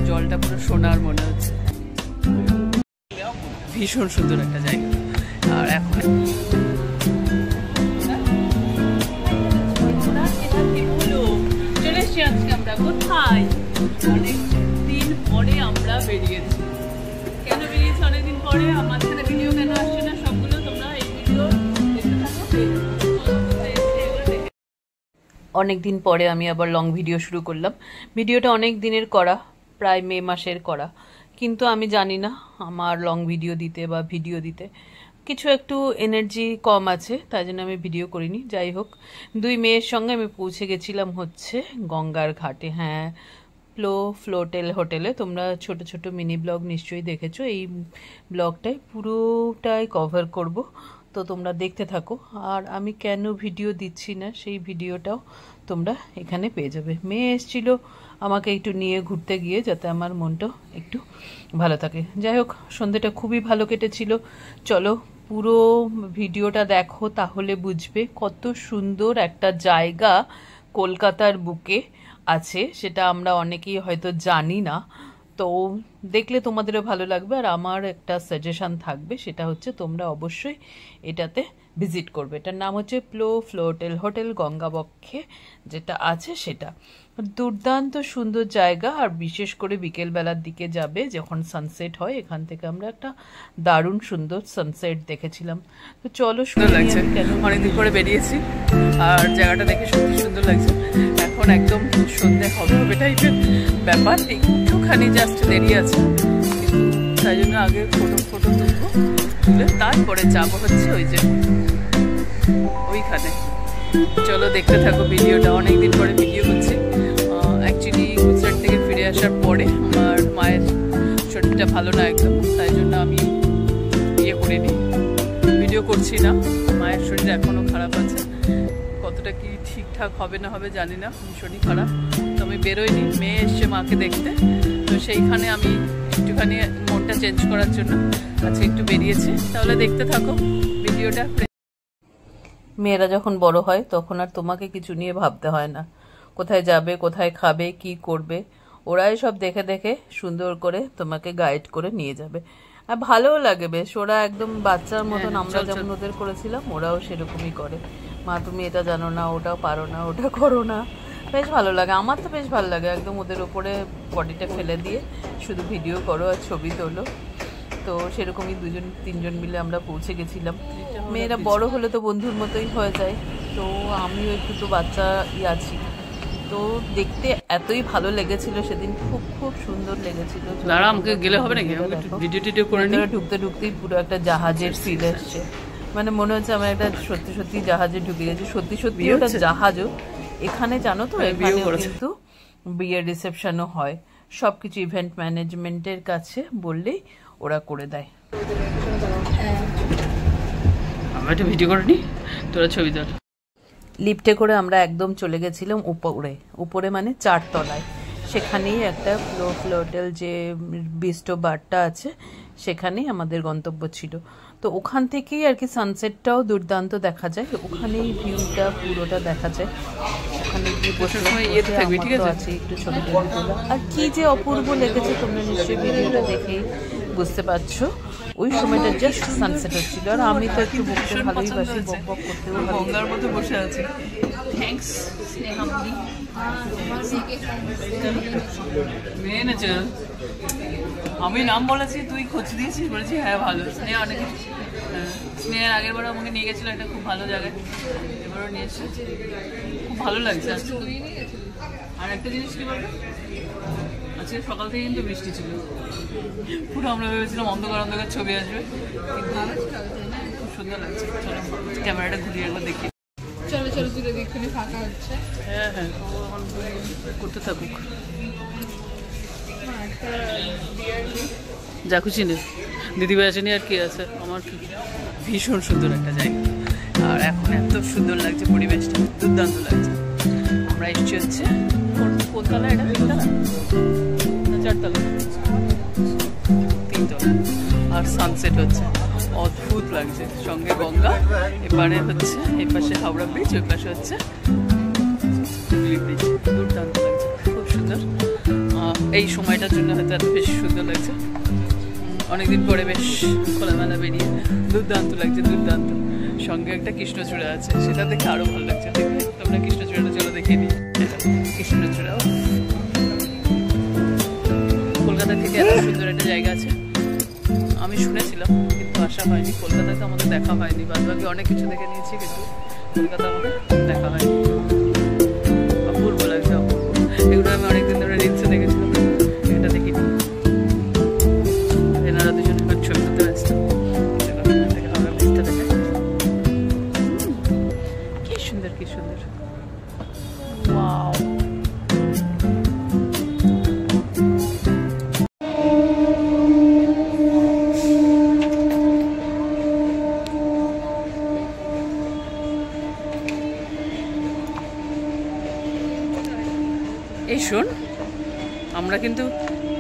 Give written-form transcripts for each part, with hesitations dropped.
জলটা পুরো সোনার মনে হচ্ছে, ভীষণ সুন্দর একটা জায়গা। আর এখন চলে এসছি আজকে আমরা কোথায়, অনেকদিন পরে আমরা বেরিয়েছি। কেন বেরিয়েছি অনেকদিন পরে, আমার সাথে ভিডিও কেন আসছে না সবগুলো তোমরা এই ভিডিও দেখতে থাকো। অনেকদিন পরে আমি আবার লং ভিডিও শুরু করলাম। ভিডিওটা অনেক দিনের করা, প্রায় মে মাসের করা, কিন্তু আমি জানি না আমার লং ভিডিও দিতে বা ভিডিও দিতে কিছু একটু এনার্জি কম আছে, তাই জন্য আমি ভিডিও করিনি। যাই হোক, 2 মেয়ের সঙ্গে আমি পৌঁছে গেছিলাম হচ্ছে গঙ্গার ঘাটে। হ্যাঁ, ফ্লোটেল হোটেলে। তোমরা ছোট ছোট মিনি ব্লগ নিশ্চয়ই দেখেছো, এই ব্লগটাই পুরোটাই কভার করব, তো তোমরা দেখতে থাকো। আর আমি কেন ভিডিও দিচ্ছি না সেই ভিডিওটাও তোমরা এখানে পেয়ে যাবে। মেয়ে এসেছিল আমাকে একটু নিয়ে ঘুরতে গিয়ে, যাতে আমার মনটা একটু ভালো থাকে। যাই হোক, সন্ধ্যেটা খুবই ভালো কেটেছিল। চলো পুরো ভিডিওটা দেখো, তাহলে বুঝবে কত সুন্দর একটা জায়গা কলকাতার বুকে আছে, সেটা আমরা অনেকেই হয়তো জানি না। তো দেখলে তোমাদেরও ভালো লাগবে, আর আমার একটা সাজেশন থাকবে, সেটা হচ্ছে তোমরা অবশ্যই এটাতে ভিজিট করবে। এটার নাম হচ্ছে ফ্লোটেল হোটেল, গঙ্গাবক্ষে যেটা আছে সেটা। দুর্দান্ত সুন্দর জায়গা, আর বিশেষ করে বিকেলবেলার দিকে যাবে যখন সানসেট হয়, এখান থেকে আমরা একটা দারুণ সুন্দর সানসেট দেখেছিলাম। তো চলো, সুন্দর লাগছে, অনেকদিন পরে বেরিয়েছি আর জায়গাটা দেখে সত্যি সুন্দর লাগছে। এখন একদম সন্ধ্যে হবে হবে টাইপের ব্যাপার, একটুখানি জাস্ট দেরি আছে, তাই জন্য আগে ফটো তুলবো, তুলে তারপরে যাবো হচ্ছে ওই যে ওইখানে। চলো দেখতে থাকো ভিডিওটা। অনেকদিন পরে ভিডিও করছি। অ্যাকচুয়ালি গুজরাট থেকে ফিরে আসার পরে আমার মায়ের শরীরটা ভালো না একদম, তাই জন্য আমি করিনি, ভিডিও করছি না। মায়ের শরীর এখনও খারাপ আছে, কতটা কি ঠিকঠাক হবে না হবে জানি না, ভীষণই খারাপ। তো আমি বেরোইনি, মেয়ে এসছে মাকে দেখতে, তো সেইখানে আমি একটুখানি মনটা চেঞ্জ করার জন্য আজকে একটু বেরিয়েছি। তাহলে দেখতে থাকো ভিডিওটা। মেয়েরা যখন বড় হয় তখন আর তোমাকে কিছু নিয়ে ভাবতে হয় না, কোথায় যাবে, কোথায় খাবে, কি করবে, ওরাই সব দেখে দেখে সুন্দর করে তোমাকে গাইড করে নিয়ে যাবে। আর ভালোও লাগে বেশ, ওরা একদম বাচ্চার মতন, আমরা যেমন ওদের করেছিলাম ওরাও সেরকমই করে। মা তুমি এটা জানো না, ওটাও পারো না, ওটা করো না, বেশ ভালো লাগে। আমার তো বেশ ভালো লাগে, একদম ওদের ওপরে বডিটা ফেলে দিয়ে শুধু ভিডিও করো আর ছবি তোলো। তো সেরকমই 2-3 মিলে আমরা পৌঁছে গেছিলাম। মেয়েরা বড় হলে তো বন্ধুর মতোই হয়ে যায়, তো আমিও একটু তো বাচ্চা আছি, তো দেখতে এতই ভালো লেগেছিল সেদিন, খুব খুব সুন্দর লেগেছিল। আমাকে গেলে হবে নাকি, ভিডিও টিডিও করে নিয়ে ঢুকতে ঢুকতেই পুরো একটা জাহাজের ফিল এসছে, মানে মনে হচ্ছে আমরা একটা সত্যি সত্যি জাহাজে ঢুকে গেছি। সত্যি সত্যি ওটা জাহাজও। এখানে জানো তো এখানে কিন্তু বিয়ের রিসেপশনও হয়, সবকিছু ইভেন্ট ম্যানেজমেন্টের কাছে বললেই ওরা করে দেয়। আমরা একটা ভিডিও করে নি, তোরা ছবি তোল। লিফটে করে আমরা একদম চলে গেছিলাম উপরে মানে 4 তলায়। সেখানেই একটা ফ্লোটেল যে বিস্টো বারটা আছে, সেখানেই আমাদের গন্তব্য ছিল। তো ওখান থেকেই আর কি সানসেটটাও দুর্দান্ত দেখা যায়, ওখানেই ভিউটা পুরোটা দেখা যায়। ওখানে গিয়ে বসে আছে একটু ছবি টবি তোলা, আর কি যে অপূর্ব লেগেছে তোমরা নিশ্চয়ই ভিডিওটা দেখেই বুঝতে পারছো। ওই সময়টা জাস্ট সানসেট হচ্ছিল, আর আমি তো একটু বকতে ভালোই বাসি, বক করতেও গঙ্গার মধ্যে বসে আছি। থ্যাঙ্কস স্নেহামদি। আমি নাম বলেছি, তুই খোঁজ দিয়েছিস, বলেছি হ্যাঁ ভালো। স্নেহা অনেক স্নেহার আগের বার আমাকে নিয়ে গেছিলো একটা খুব ভালো জায়গায়, এবারও নিয়ে এসছে, খুব ভালো লাগছে। আর একটা জিনিস কি বলবো, আজকে সকাল থেকে কিন্তু বৃষ্টি ছিল, পুরো আমরা ভেবেছিলাম অন্ধকার অন্ধকার ছবি আসবে, কিন্তু খুব সুন্দর লাগছে। চলো ক্যামেরাটা ঘুরিয়ে একবার দেখি। চলো চলো দূরে দেখুন ফাঁকা হচ্ছে। হ্যাঁ হ্যাঁ, করতে থাকুক, যা খুশি নেই। দিদিভাই আসেনি আর কি আছে, আমার কি ভীষণ সুন্দর একটা জায়গা, আর এখন এত সুন্দর লাগছে, পরিবেশটা দুর্দান্ত লাগছে। আমরা এসছি হচ্ছে কোন তলা, এটা 3 তলা না 4 তলা? 3 তলা। আর সানসেট হচ্ছে, অদ্ভুত লাগছে, সঙ্গে গঙ্গা, এপারে হচ্ছে এই পাশে হাওড়া ব্রিজ, ওই পাশে হচ্ছে ব্রিজ, দুর্দান্ত লাগছে, খুব সুন্দর। এই সময়টার জন্য হয়তো এত বেশি সুন্দর লাগছে। অনেকদিন পরে বেশ খোলামেলা বেরিয়ে দুর্দান্ত লাগছে, দুর্দান্ত। সঙ্গে একটা কৃষ্ণচূড়া আছে, সেটা দেখে আরো ভালো লাগছে। দেখবে তোমরা কৃষ্ণচূড়াটা চলো দেখে নিই। কৃষ্ণচূড়াও কলকাতা থেকে এত সুন্দর একটা জায়গা আছে আমি শুনেছিলাম, কিন্তু আসা হয়নি। কলকাতাতে আমাদের দেখা হয়নি, বাদ বাকি অনেক কিছু দেখে নিয়েছি, কিন্তু কলকাতা আমাদের দেখা হয়নি। অপূর্ব লাগছে, অপূর্ব। এগুলো আমি অনেকদিন ধরে রিলসে দেখেছিলাম, এটা দেখিনি। এনারা দুজন এখন ছবি তুলতে ব্যস্ত। কি সুন্দর, কি সুন্দর। ওয়াও, এই শোন, আমরা কিন্তু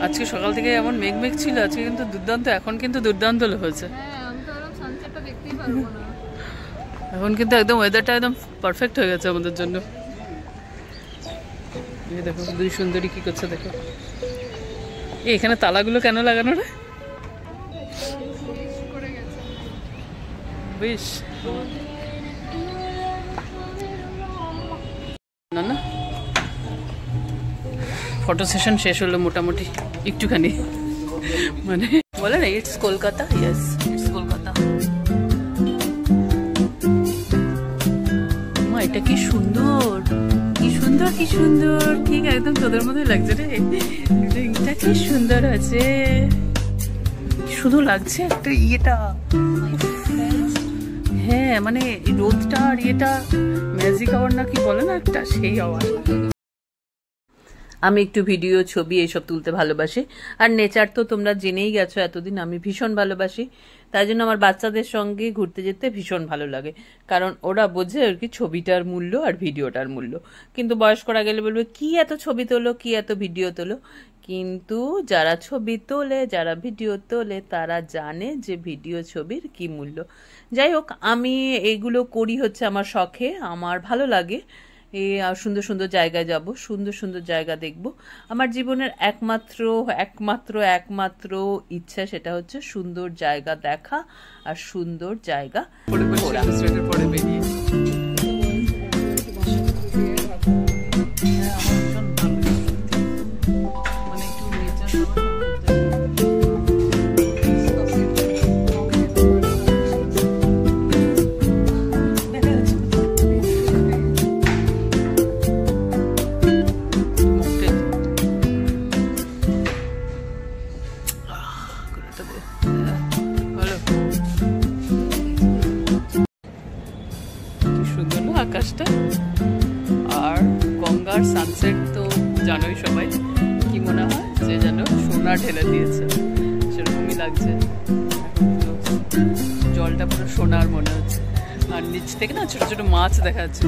আজকে সকাল থেকে এমন মেঘ মেঘ ছিল, আজকে কিন্তু দুর্দান্ত, এখন কিন্তু দুর্দান্ত হয়েছে। এখন কিন্তু একদম ওয়েদারটা একদম পারফেক্ট হয়ে গেছে আমাদের জন্য। দেখো দুই সুন্দরী কি করছে, দেখো। এখানে তালাগুলো কেন লাগানো রে? বেশ না না, ফটো সেশন শেষ হলো মোটামুটি, একটুখানি মানে বলে না it's Kolkata. Yes, it's Kolkata. মা এটা কি সুন্দর, কি সুন্দর, কি সুন্দর, ঠিক একদম তোদের মতোই লাগছে রে। এটা কি সুন্দর আছে, শুধু লাগছে একটা ইয়েটা। হ্যাঁ মানে রোদটা আর ইয়েটা ম্যাজিক আওয়ার না কি বলে না একটা, সেই আওয়ার। আমি একটু ভিডিও, ছবি এইসব তুলতে ভালোবাসি। আর নেচার তো তোমরা জেনেই গেছো এতদিন, আমি ভীষণ ভালোবাসি। তাই জন্য আমার বাচ্চাদের সঙ্গে ঘুরতে যেতে ভীষণ ভালো লাগে, কারণ ওরা বোঝে আর কি ছবিটার মূল্য আর ভিডিওটার মূল্য। কিন্তু বয়স্করা গেলে বলবে কি এত ছবি তোলো, কি এত ভিডিও তোলো। কিন্তু যারা ছবি তোলে, যারা ভিডিও তোলে, তারা জানে যে ভিডিও ছবির কি মূল্য। যাই হোক, আমি এইগুলো করি হচ্ছে আমার শখে, আমার ভালো লাগে। সুন্দর সুন্দর জায়গায় যাব, সুন্দর সুন্দর জায়গা দেখব। আমার জীবনের একমাত্র একমাত্র একমাত্র ইচ্ছা সেটা হচ্ছে সুন্দর জায়গা দেখা আর সুন্দর জায়গা পরে বেরিয়ে। আকাশটা আর গঙ্গার সানসেট তো জানোই সবাই, কি মনে হয় যে যেন সোনা ঢেলে দিয়েছে, সেরকমই লাগছে। জলটা পুরো সোনার মনে হচ্ছে। আর নিচ থেকে না ছোট ছোট মাছ দেখা যাচ্ছে।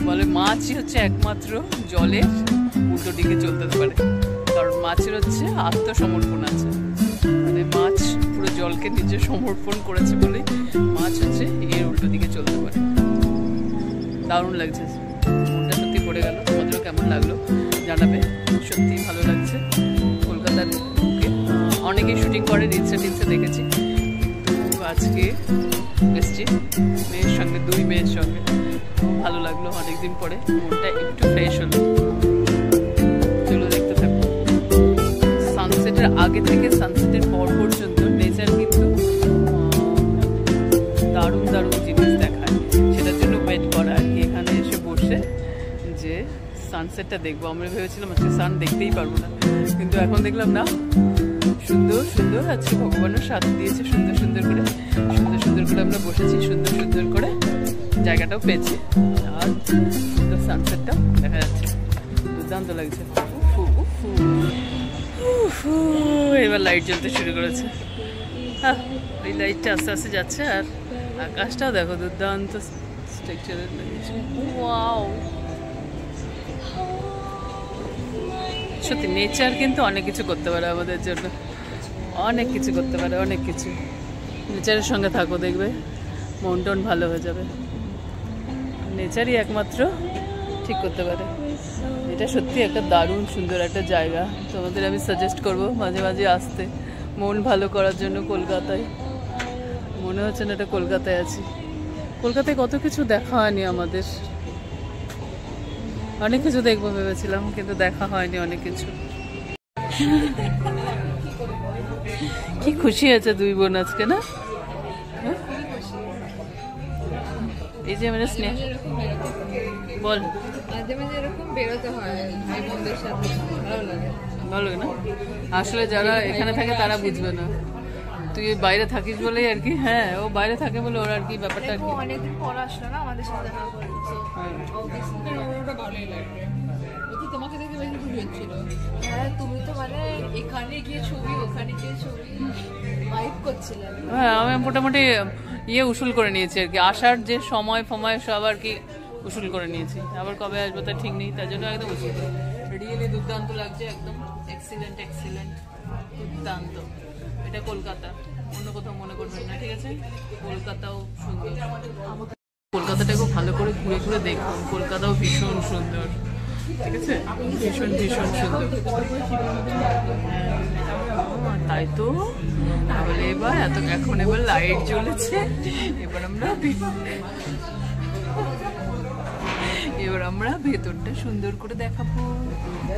বলে মাছই হচ্ছে একমাত্র জলের উল্টো দিকে চলতে পারে, কারণ মাছের হচ্ছে আত্মসমর্পণ আছে। মানে মাছ পুরো জলকে নিজে সমর্পণ করেছে বলেই মাছ হচ্ছে এর উল্টো দিকে চলতে পারে। দারুণ লাগছে, মনটা সত্যি পড়ে গেল। তোমাদেরও কেমন লাগলো জানাবে, সত্যি ভালো লাগছে। কলকাতার বুকে অনেকেই শুটিং করে, রিলসে টিলসে দেখেছি, কিন্তু আজকে এসছি মেয়ের সঙ্গে, দুই মেয়ের সঙ্গে। ভালো লাগলো, অনেকদিন পরে মনটা একটু ফ্রেশ হলো। চলো দেখতে থাকো। সানসেটের আগে থেকে সানসেটের পর পর্যন্ত নেচার কিন্তু দারুণ দারুণ জিনিস দেখায়, সেটার জন্য ওয়েট করা আর কি। এখানে এসে বসে যে সানসেটটা দেখবো, আমরা ভেবেছিলাম আজকে সান দেখতেই পারবো না, কিন্তু এখন দেখলাম না, সুন্দর সুন্দর আজকে ভগবানের সাথ দিয়েছে। সুন্দর সুন্দর করে আমরা বসেছি, সুন্দর সুন্দর করে জায়গাটাও পেয়েছি, আর সুন্দর সানসেটটাও দেখা যাচ্ছে, দুর্দান্ত লাগছে। এবার লাইট জ্বলতে শুরু করেছে। হ্যাঁ, এই লাইটটা আস্তে আস্তে যাচ্ছে, আর আকাশটাও দেখো দুর্দান্ত স্ট্রাকচারের লেগেছে। ওয়াও, সত্যি নেচার কিন্তু অনেক কিছু করতে পারে আমাদের জন্য, অনেক কিছু করতে পারে, অনেক কিছু। নেচারের সঙ্গে থাকো, দেখবে মন টন ভালো হয়ে যাবে। নেচারই একমাত্র ঠিক করতে পারে। এটা সত্যি একটা দারুণ সুন্দর একটা জায়গা, তোমাদের আমি সাজেস্ট করব মাঝে মাঝে আসতে, মন ভালো করার জন্য। কলকাতায় মনে হচ্ছে না এটা কলকাতায় আছি। কলকাতায় কত কিছু দেখা হয়নি আমাদের, অনেক কিছু দেখবো ভেবেছিলাম কিন্তু দেখা হয়নি অনেক কিছু। কি খুশি আছে দুই বোন আজকে না? এই যে মানে স্নেহ বল, মাঝে মাঝে এরকম বেরোতে হয় ভাই বোনদের সাথে, ভালো লাগে। ভালো না? আসলে যারা এখানে থাকে তারা বুঝবে না, তুই বাইরে থাকিস বলেই আর কি। হ্যাঁ, ও বাইরে থাকে বলে ওর আর কি ব্যাপারটা আর কি। অনেকদিন পর আসলো না আমাদের সাথে দেখা করতে, ওটা ভালোই লাগবে। ওই তোমাকে দেখে বেশি খুশি হচ্ছিল। হ্যাঁ, তুমি তো মানে এখানে গিয়ে ছবি, ওখানে গিয়ে ছবি, ভাইব করছিলে। হ্যাঁ, আমি মোটামুটি উসুল করে নিয়েছি আর কি, আসার যে সময় ফময় সব আর কি উসুল করে নিয়েছি। আবার কবে আসবো তা ঠিক নেই, তার জন্য একদম উসুল। রিয়েলি দুর্দান্ত লাগছে, একদম এক্সিলেন্ট এক্সিলেন্ট, দুর্দান্ত। এটা কলকাতা, অন্য কোথাও মনে করবেন না, ঠিক আছে? কলকাতাও সুন্দর, কলকাতাটাকে ভালো করে ঘুরে ঘুরে দেখুন। কলকাতাও ভীষণ সুন্দর, ঠিক আছে? ভীষণ ভীষণ সুন্দর। তাই তো, তাহলে এবার এখন এবার লাইট জ্বলেছে, এবার আমরা ভেতরটা সুন্দর করে দেখাবো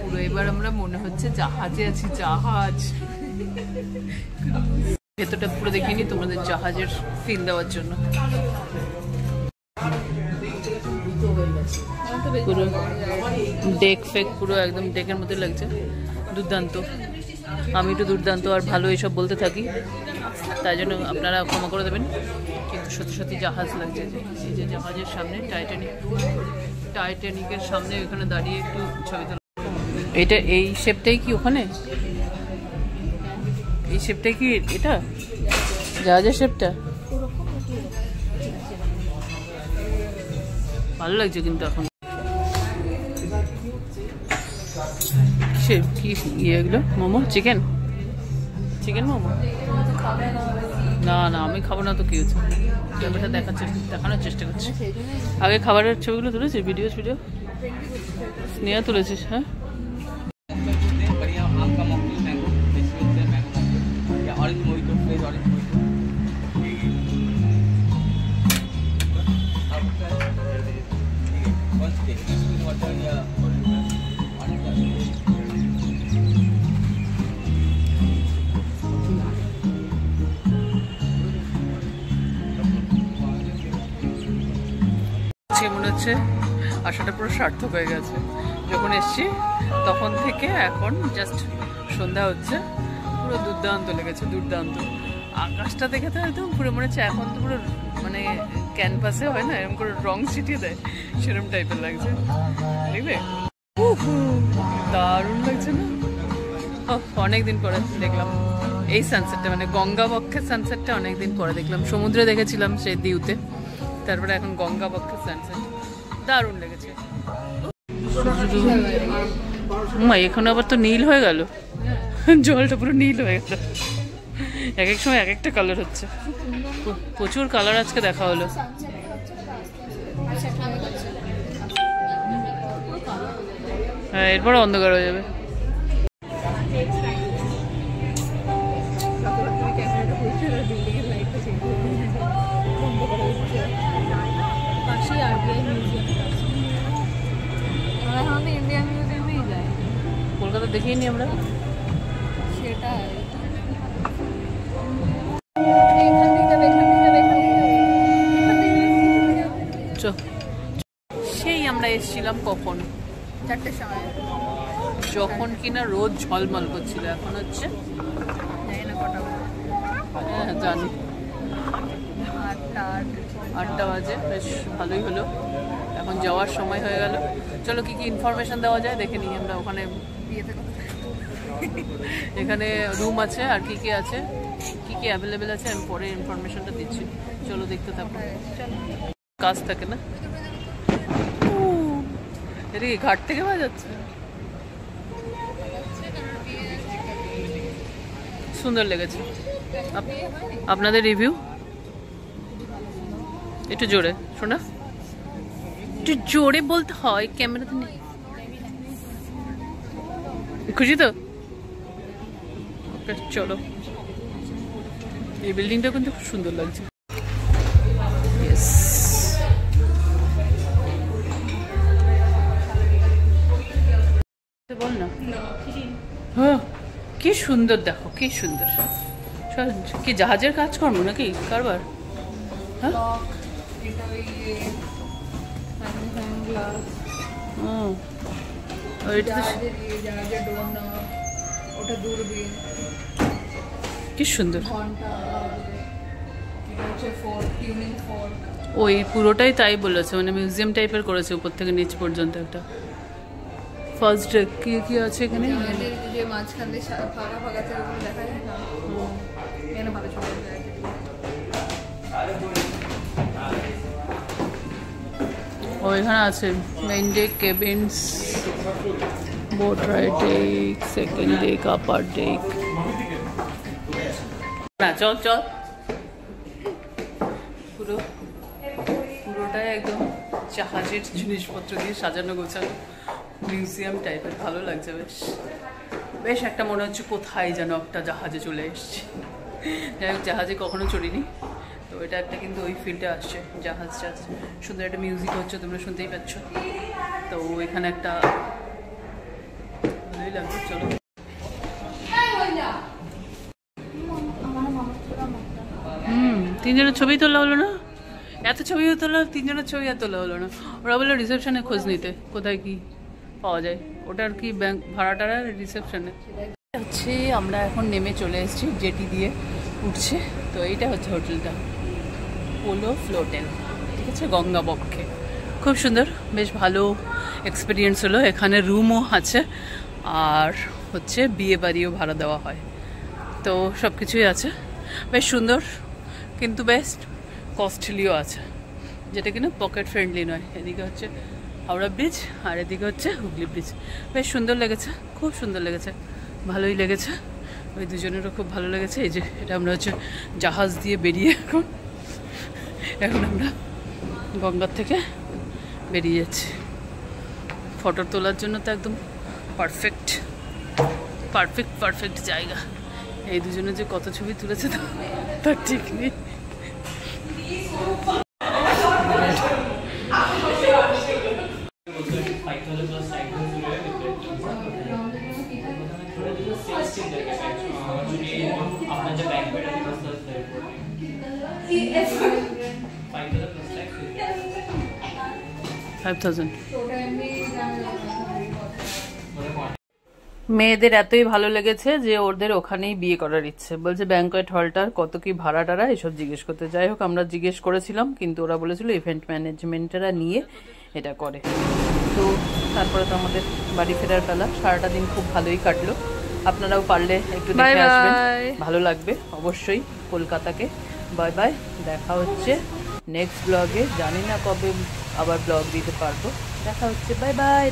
পুরো। এবার আমরা মনে হচ্ছে জাহাজে আছি, জাহাজ। ভেতরটা পুরো দেখিয়ে নি তোমাদের জাহাজের ফিল দেওয়ার জন্য। পুরো ডেক ফেক পুরো একদম ডেকের মধ্যে লাগছে, দুর্দান্ত। আমি একটু দুর্দান্ত আর ভালো এইসব বলতে থাকি, তাই জন্য আপনারা ক্ষমা করে দেবেন। কিন্তু সত্যি সত্যি জাহাজ লাগছে, এই যে জাহাজের সামনে টাইটানিকের সামনে ওখানে দাঁড়িয়ে একটু ছবি তোলা। এটা এই শেপটাই কি ওখানে? এই শেপটাই কি এটা জাহাজের শেপটা? ভালো লাগছে কিন্তু এখন। কি এগুলো? মোমো? চিকেন মোমো? না না, আমি খাবো না তো। কি হচ্ছে? ব্যাপারটা দেখানোর চেষ্টা করছি। আগে খাবারের ছবিগুলো তুলেছিস? ভিডিও স্নেহা তুলেছিস? হ্যাঁ, মনে হচ্ছে আশাটা পুরো সার্থক হয়ে গেছে। যখন এসছি তখন থেকে এখন জাস্ট সন্ধ্যা হচ্ছে, পুরো দুর্দান্ত লেগেছে, দুর্দান্ত। আকাশটা দেখে তো একদম পুরো মনে হচ্ছে এখন তো পুরো মানে ক্যানভাসে হয় না এরকম করে রং ছিটিয়ে দেয়, সেরকম টাইপের লাগছে, দেখবে? দারুণ লাগছে না? অনেকদিন পরে দেখলাম এই সানসেটটা, মানে গঙ্গাবক্ষের সানসেটটা অনেকদিন পরে দেখলাম। সমুদ্রে দেখেছিলাম সেই দিউতে, তারপরে এখন গঙ্গাবক্ষের সানসেট, দারুণ লেগেছে। এখন আবার তো নীল হয়ে গেল, জলটা পুরো নীল হয়ে গেল। এক এক সময় এক একটা কালার হচ্ছে, প্রচুর কালার আজকে দেখা হলো। হ্যাঁ, এরপর অন্ধকার হয়ে যাবে। কলকাতা দেখেই নি আমরা, সেটাই। সেই আমরা এসেছিলাম কখন? 4টের সময়, যখন কিনা রোদ ঝলমল করছিল। এখন হচ্ছে হ্যাঁ জানি 8টা বাজে, বেশ ভালোই হলো। এখন যাওয়ার সময় হয়ে গেল। চলো কি কি ইনফরমেশন দেওয়া যায় দেখে নিই আমরা। ওখানে এখানে রুম আছে আর কি কি আছে, কি কি অ্যাভেলেবেল আছে, আমি পরে ইনফরমেশনটা দিচ্ছি। চলো দেখতে থাকো। কাজ থাকে না, এটা কি ঘাট থেকে পাওয়া যাচ্ছে? সুন্দর লেগেছে। আপনাদের রিভিউ একটু জোরে শোনা, একটু জোরে বলতে হয়, ক্যামেরাতে নেই। খুশি তো? ওকে চলো, এই বিল্ডিংটা কিন্তু খুব সুন্দর লাগছে। বল না। হ্যাঁ, কি সুন্দর, দেখো কি সুন্দর। কি জাহাজের কাজকর্ম নাকি কারবার? হ্যাঁ, কি সুন্দর। ওই পুরোটাই তাই বলেছে, মানে মিউজিয়াম টাইপের করেছে উপর থেকে নিচ পর্যন্ত। একটা ফার্স্ট ডে কি কি আছে এখানে? যে মাঝখানে ফাঁকা ফাঁকা দেখা যায় না, এখানে ভালো ছবি যায়। ও এখানে আছে main deck, cabins, boat ride deck, second deck, upper deck. না চল চল, পুরোটাই একদম জাহাজের জিনিসপত্র দিয়ে সাজানো গোছানো মিউজিয়াম টাইপের। ভালো লাগছে বেশ, বেশ একটা মনে হচ্ছে কোথায় যেন একটা জাহাজে চলে এসছি। যাই হোক, জাহাজে কখনো চড়িনি, তো এটা একটা কিন্তু ওই ফিল্ডে আসছে। জাহাজ জাহাজ সুন্দর একটা মিউজিক হচ্ছে, তোমরা শুনতেই পাচ্ছ। তো এখানে একটা ভালোই লাগছে। চলো, তিনজনের ছবি তোলা হলো না? এত ছবিও তোলা, তিনজনের ছবি আর তোলা হলো না। ওরা বললো রিসেপশনে খোঁজ নিতে, কোথায় কি পাওয়া যায়। ওটার কি ব্যাংক ভাড়াটারা রিসেপশনে হচ্ছে। আমরা এখন নেমে চলে এসেছি, জেটি দিয়ে উঠছে। তো এইটা হচ্ছে হোটেলটা, পোলো ফ্লোটেল, ঠিক আছে, গঙ্গাবক্ষে। খুব সুন্দর, বেশ ভালো এক্সপিরিয়েন্স হলো। এখানে রুমও আছে, আর হচ্ছে বিয়ে বাড়িও ভাড়া দেওয়া হয়। তো সব কিছুই আছে, বেশ সুন্দর, কিন্তু বেস্ট কস্টলিও আছে, যেটা কিনা পকেট ফ্রেন্ডলি নয়। এদিকে হচ্ছে হাওড়া ব্রিজ, আর এদিকে হচ্ছে হুগলি ব্রিজ। বেশ সুন্দর লেগেছে, খুব সুন্দর লেগেছে, ভালোই লেগেছে। ওই দুজনেরও খুব ভালো লেগেছে। এই যে এটা আমরা হচ্ছে জাহাজ দিয়ে বেরিয়ে এখন আমরা গঙ্গার থেকে বেরিয়ে যাচ্ছি। ফটো তোলার জন্য তো একদম পারফেক্ট পারফেক্ট পারফেক্ট জায়গা। এই দুজনে যে কত ছবি তুলেছে তার ঠিক নেই। মেয়েদের এতই ভালো লেগেছে যে ওদের ওখানেই বিয়ে করার ইচ্ছে। বলছে ব্যাংকোয়েট হলটার কত কি ভাড়া টাড়া এসব জিজ্ঞেস করতে। যাই হোক, আমরা জিজ্ঞেস করেছিলাম, কিন্তু ওরা বলেছিল ইভেন্ট ম্যানেজমেন্টেরা নিয়ে এটা করে। তো তারপরে তো আমাদের বাড়ি ফেরার বেলা। সারাটা দিন খুব ভালোই কাটলো। আপনারাও পারলে একটু দেখে আসবেন, ভালো লাগবে অবশ্যই কলকাতাকে। বাই বাই, দেখা হচ্ছে নেক্সট ব্লগে। জানি না কবে আবার ব্লগ দিতে পারবো। দেখা হচ্ছে, বাই বাই।